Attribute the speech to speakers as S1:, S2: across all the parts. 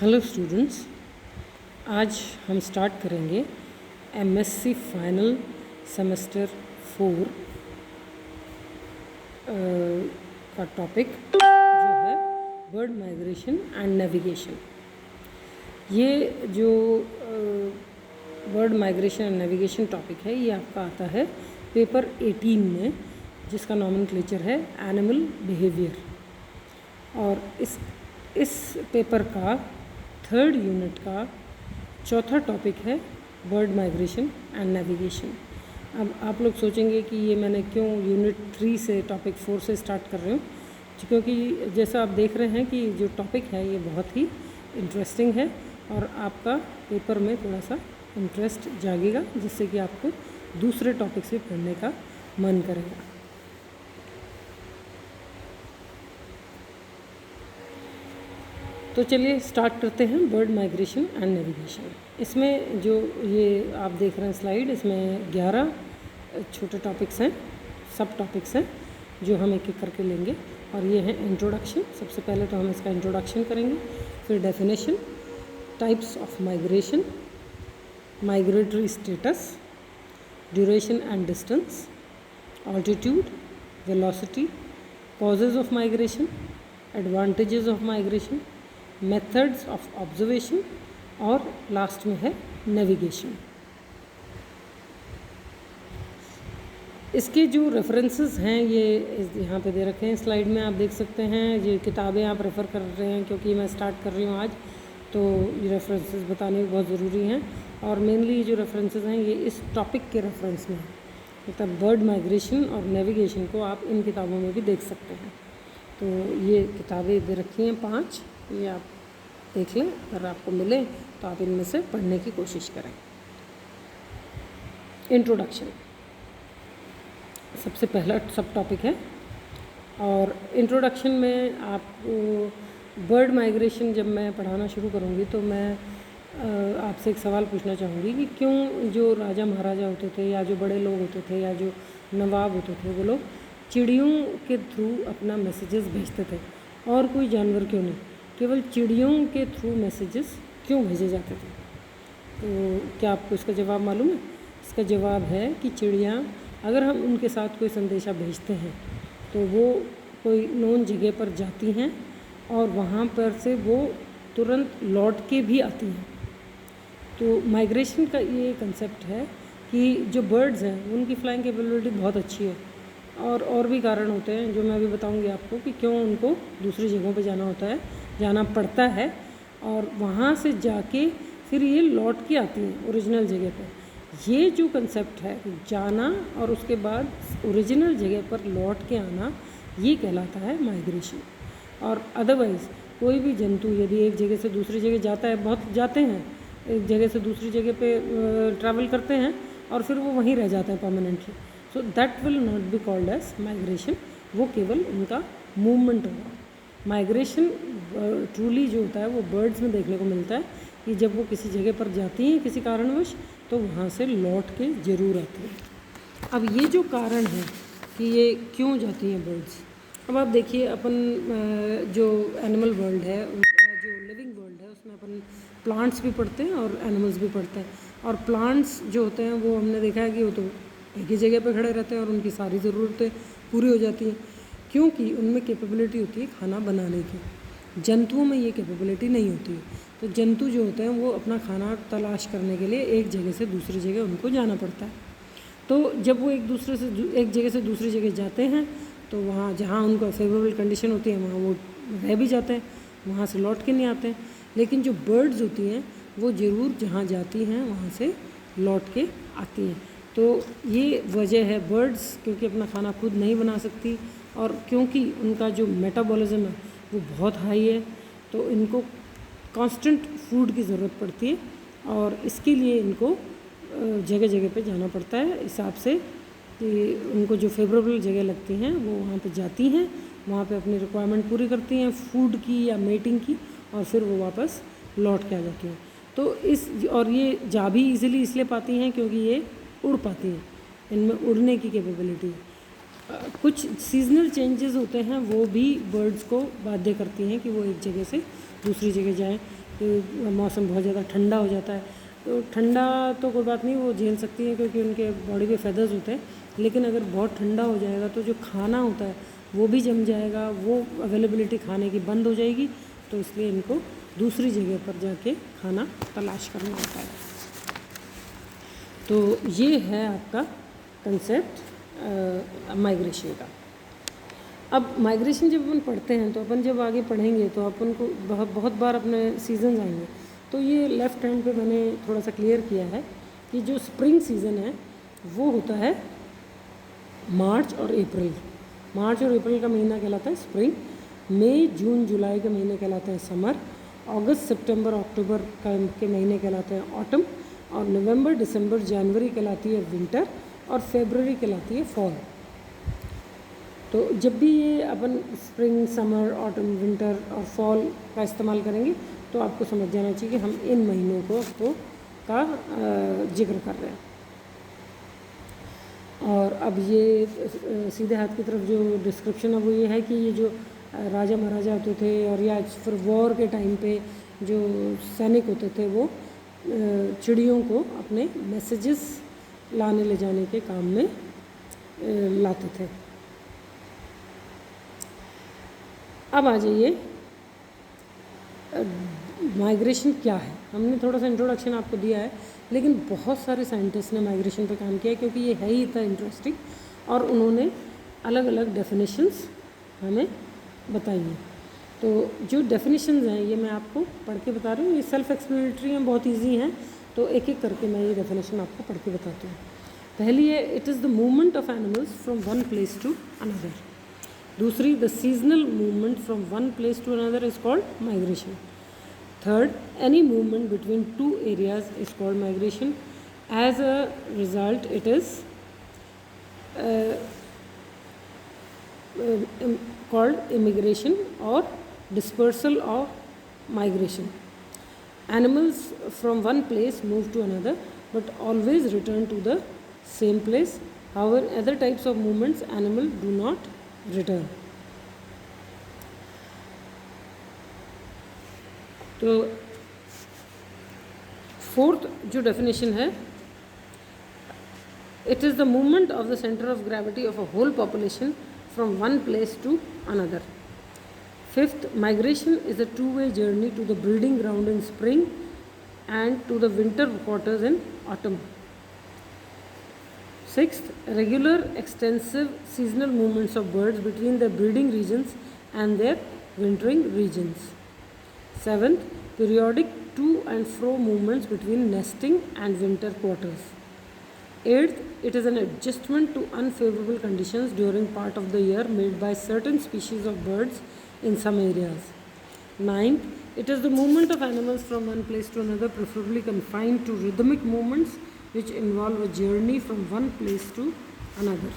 S1: Hello students, आज हम start करेंगे एमएससी फाइनल सेमेस्टर 4 का टॉपिक जो है बर्ड माइग्रेशन एंड नेविगेशन। ये जो bird migration and navigation topic है ये आपका आता है पेपर 18 में, जिसका नॉमेनक्लेचर है एनिमल बिहेवियर। और इस पेपर का 3rd यूनिट का चौथा टॉपिक है बर्ड माइग्रेशन एंड नेविगेशन। अब आप लोग सोचेंगे कि ये मैंने क्यों यूनिट 3 से टॉपिक 4 से स्टार्ट कर रही हूँ, क्योंकि जैसा आप देख रहे हैं कि जो टॉपिक है ये बहुत ही इंटरेस्टिंग है और आपका पेपर में थोड़ा सा इंटरेस्ट जागेगा, जिससे कि आपको दूसरे टॉपिक से पढ़ने का मन करेगा। तो चलिए स्टार्ट करते हैं बर्ड माइग्रेशन एंड नेविगेशन। इसमें जो ये आप देख रहे हैं स्लाइड, इसमें 11 छोटे टॉपिक्स हैं, सब टॉपिक्स हैं जो हम एक एक करके लेंगे। और ये है इंट्रोडक्शन। सबसे पहले तो हम इसका इंट्रोडक्शन करेंगे, फिर definition, types of migration, migratory status, duration and distance, altitude, velocity, causes of migration, advantages of migration, methods of observation और लास्ट में है नेविगेशन। इसके जो रेफरेंसेस हैं ये यहाँ पे दे रखे हैं स्लाइड में, आप देख सकते हैं। ये किताबें आप रेफ़र कर रहे हैं क्योंकि मैं स्टार्ट कर रही हूँ आज, तो ये रेफरेंसेस बताने बहुत ज़रूरी हैं। और मेनली जो रेफरेंसेस हैं ये इस टॉपिक के रेफरेंस में है, मतलब बर्ड माइग्रेशन और नेविगेशन को आप इन किताबों में भी देख सकते हैं। तो ये किताबें दे रखी हैं 5, ये आप देख लें। अगर आपको मिले तो आप इनमें से पढ़ने की कोशिश करें। इंट्रोडक्शन सबसे पहला सब टॉपिक है। और इंट्रोडक्शन में आप बर्ड माइग्रेशन जब मैं पढ़ाना शुरू करूँगी तो मैं आपसे एक सवाल पूछना चाहूँगी कि क्यों जो राजा महाराजा होते थे या जो बड़े लोग होते थे या जो नवाब होते थे वो लोग चिड़ियों के थ्रू अपना मैसेजेस भेजते थे, और कोई जानवर क्यों नहीं, केवल चिड़ियों के थ्रू मैसेजेस क्यों भेजे जाते थे? तो क्या आपको इसका जवाब मालूम है? इसका जवाब है कि चिड़ियाँ, अगर हम उनके साथ कोई संदेशा भेजते हैं तो वो कोई नोन जगह पर जाती हैं और वहाँ पर से वो तुरंत लौट के भी आती हैं। तो माइग्रेशन का ये कंसेप्ट है कि जो बर्ड्स हैं उनकी फ्लाइंग कैपेबिलिटी बहुत अच्छी है, और भी कारण होते हैं जो मैं अभी बताऊंगी आपको कि क्यों उनको दूसरी जगहों पे जाना पड़ता है, और वहाँ से जाके फिर ये लौट के आती हैं ओरिजिनल जगह पे। ये जो कंसेप्ट है जाना और उसके बाद ओरिजिनल जगह पर लौट के आना, ये कहलाता है माइग्रेशन। और अदरवाइज़ कोई भी जंतु यदि एक जगह से दूसरी जगह जाता है, बहुत जाते हैं, एक जगह से दूसरी जगह पे ट्रैवल करते हैं और फिर वो वहीं रह जाते हैं permanently, so that will not be called as migration. वो केवल उनका मूवमेंट होगा। माइग्रेशन ट्रूली जो होता है वो बर्ड्स में देखने को मिलता है कि जब वो किसी जगह पर जाती हैं किसी कारणवश, तो वहाँ से लौट के ज़रूर आती हैं। अब ये जो कारण है कि ये क्यों जाती हैं बर्ड्स, अब आप देखिए अपन जो एनिमल वर्ल्ड है, जो लिविंग वर्ल्ड है, उसमें अपन प्लांट्स भी पढ़ते हैं और एनिमल्स भी पढ़ते हैं। और प्लांट्स जो होते हैं वो हमने देखा है कि वो तो एक ही जगह पर खड़े रहते हैं और उनकी सारी ज़रूरतें पूरी हो जाती हैं, क्योंकि उनमें कैपेबिलिटी होती है खाना बनाने की। जंतुओं में ये कैपेबिलिटी नहीं होती है। तो जंतु जो होते हैं वो अपना खाना तलाश करने के लिए एक जगह से दूसरी जगह उनको जाना पड़ता है। तो जब वो एक जगह से दूसरी जगह जाते हैं तो वहाँ जहाँ उनको फेवरेबल कंडीशन होती है वहाँ वो रह भी जाते हैं, वहाँ से लौट के नहीं आते हैं। लेकिन जो बर्ड्स होती हैं वो ज़रूर जहाँ जाती हैं वहाँ से लौट के आती हैं। तो ये वजह है, बर्ड्स क्योंकि अपना खाना खुद नहीं बना सकती और क्योंकि उनका जो मेटाबॉलिज्म है वो बहुत हाई है, तो इनको कांस्टेंट फूड की ज़रूरत पड़ती है और इसके लिए इनको जगह जगह पे जाना पड़ता है, हिसाब से कि उनको जो फेवरेबल जगह लगती हैं वो वहाँ पे जाती हैं, वहाँ पे अपनी रिक्वायरमेंट पूरी करती हैं फूड की या मेटिंग की, और फिर वो वापस लौट के आ जाती हैं। तो और ये जा भी ईज़िली इसलिए पाती हैं क्योंकि ये उड़ पाती हैं, इनमें उड़ने की कैपेबिलिटी है। कुछ सीजनल चेंजेस होते हैं वो भी बर्ड्स को बाध्य करती हैं कि वो एक जगह से दूसरी जगह जाएं। कि मौसम बहुत ज़्यादा ठंडा हो जाता है, तो ठंडा तो कोई बात नहीं, वो झेल सकती हैं क्योंकि उनके बॉडी पे फेदर्स होते हैं। लेकिन अगर बहुत ठंडा हो जाएगा तो जो खाना होता है वो भी जम जाएगा, वो अवेलेबिलिटी खाने की बंद हो जाएगी, तो इसलिए इनको दूसरी जगह पर जाके खाना तलाश करना होता है। तो ये है आपका कंसेप्ट माइग्रेशन का। अब माइग्रेशन जब अपन पढ़ते हैं तो अपन जब आगे पढ़ेंगे तो अपन को बहुत बार अपने सीजन्स आएंगे। तो ये लेफ़्ट हैंड पे मैंने थोड़ा सा क्लियर किया है कि जो स्प्रिंग सीज़न है वो होता है मार्च और अप्रैल। मार्च और अप्रैल का महीना कहलाता है स्प्रिंग, मई जून जुलाई के महीने कहलाते हैं समर, अगस्त सितंबर अक्टूबर के महीने कहलाते हैं ऑटम, और नवंबर दिसंबर जनवरी कहलाती है विंटर, और फरवरी कहलाती है फॉल। तो जब भी ये अपन स्प्रिंग, समर, ऑटम, विंटर और फॉल का इस्तेमाल करेंगे तो आपको समझ जाना चाहिए कि हम इन महीनों को का जिक्र कर रहे हैं। और अब ये सीधे हाथ की तरफ जो डिस्क्रिप्शन है वो ये है कि ये जो राजा महाराजा होते थे और या फिर वॉर के टाइम पे जो सैनिक होते थे वो चिड़ियों को अपने मैसेजेस लाने ले जाने के काम में लाते थे। अब आ जाइए माइग्रेशन क्या है। हमने थोड़ा सा इंट्रोडक्शन आपको दिया है, लेकिन बहुत सारे साइंटिस्ट ने माइग्रेशन पे काम किया है क्योंकि ये है ही इतना इंटरेस्टिंग, और उन्होंने अलग अलग डेफिनेशंस हमें बताई हैं। तो जो डेफिनेशंस हैं ये मैं आपको पढ़ के बता रही हूँ, ये सेल्फ एक्सप्लेनेटरी हैं, बहुत ईजी हैं, तो एक एक करके मैं ये डेफिनेशन आपको पढ़ के बताती हूँ। पहली है, it is the movement of animals from one place to another. दूसरी, the seasonal movement from one place to another is called migration. Third, any movement between two areas is called migration. As a result, it is called immigration or dispersal of migration. Animals from one place move to another but always return to the same place. However, other types of movements, animals do not return. तो fourth जो definition है, it is the movement of the centre of gravity of a whole population from one place to another. Fifth, migration is a two way journey to the breeding ground in spring and to the winter quarters in autumn. Sixth, regular extensive seasonal movements of birds between the breeding regions and their wintering regions. Seventh, periodic to and fro movements between nesting and winter quarters. Eighth, it is an adjustment to unfavorable conditions during part of the year made by certain species of birds in some areas. Ninth, it is the movement of animals from one place to another, preferably confined to rhythmic movements which involve a journey from one place to another.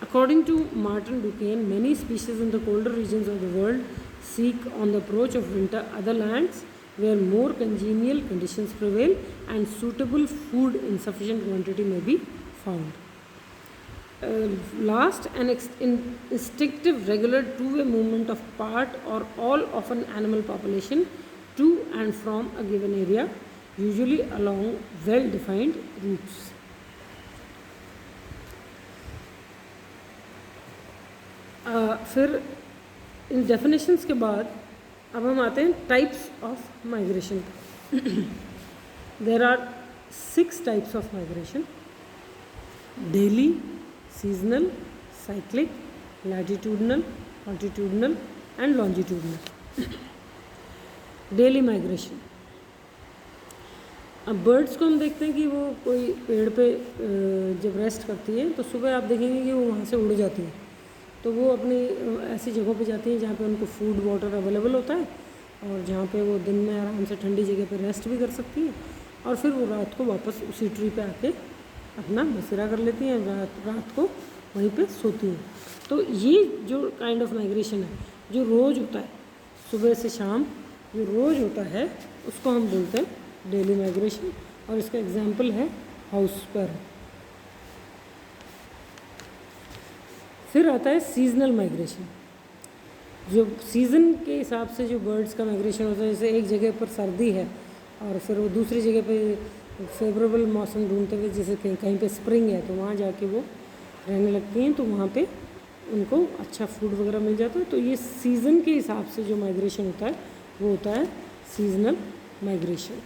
S1: According to Martin Buchan, many species in the colder regions of the world seek on the approach of winter other lands where more congenial conditions prevail and suitable food in sufficient quantity may be found. Last, an instinctive regular two-way movement of part or all of an animal population to and from a given area, usually along well-defined routes. फिर इन definitions के बाद अब हम आते हैं types of migration. There are 6 types of migration: daily, seasonal, cyclic, latitudinal, longitudinal and longitudinal. Daily migration, अब birds को हम देखते हैं कि वो कोई पेड़ पे जब रेस्ट करती है तो सुबह आप देखेंगे कि वो वहाँ से उड़ जाती है, तो वो अपनी ऐसी जगहों पे जाती हैं जहाँ पे उनको फूड वाटर अवेलेबल होता है और जहाँ पे वो दिन में आराम से ठंडी जगह पे रेस्ट भी कर सकती हैं, और फिर वो रात को वापस उसी ट्री पे आके अपना बसेरा कर लेती हैं, रात को वहीं पे सोती हैं। तो ये जो काइंड ऑफ माइग्रेशन है जो रोज़ होता है, सुबह से शाम जो रोज़ होता है, उसको हम बोलते हैं डेली माइग्रेशन, और इसका एग्जाम्पल है हाउस स्पैरो। फिर आता है सीजनल माइग्रेशन। जो सीज़न के हिसाब से जो बर्ड्स का माइग्रेशन होता है, जैसे एक जगह पर सर्दी है और फिर वो दूसरी जगह पे फेवरेबल मौसम ढूंढते हुए, जैसे कहीं पे स्प्रिंग है तो वहाँ जाके वो रहने लगती हैं, तो वहाँ पे उनको अच्छा फूड वगैरह मिल जाता है। तो ये सीज़न के हिसाब से जो माइग्रेशन होता है वो होता है सीजनल माइग्रेशन।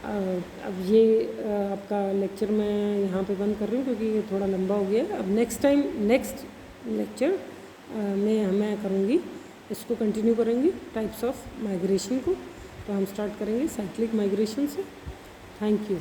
S1: अब ये आपका लेक्चर मैं यहाँ पे बंद कर रही हूँ क्योंकि ये थोड़ा लंबा हो गया है। अब नेक्स्ट लेक्चर में मैं करूँगी, इसको कंटिन्यू करेंगे टाइप्स ऑफ माइग्रेशन को। तो हम स्टार्ट करेंगे साइक्लिक माइग्रेशन से। Thank you.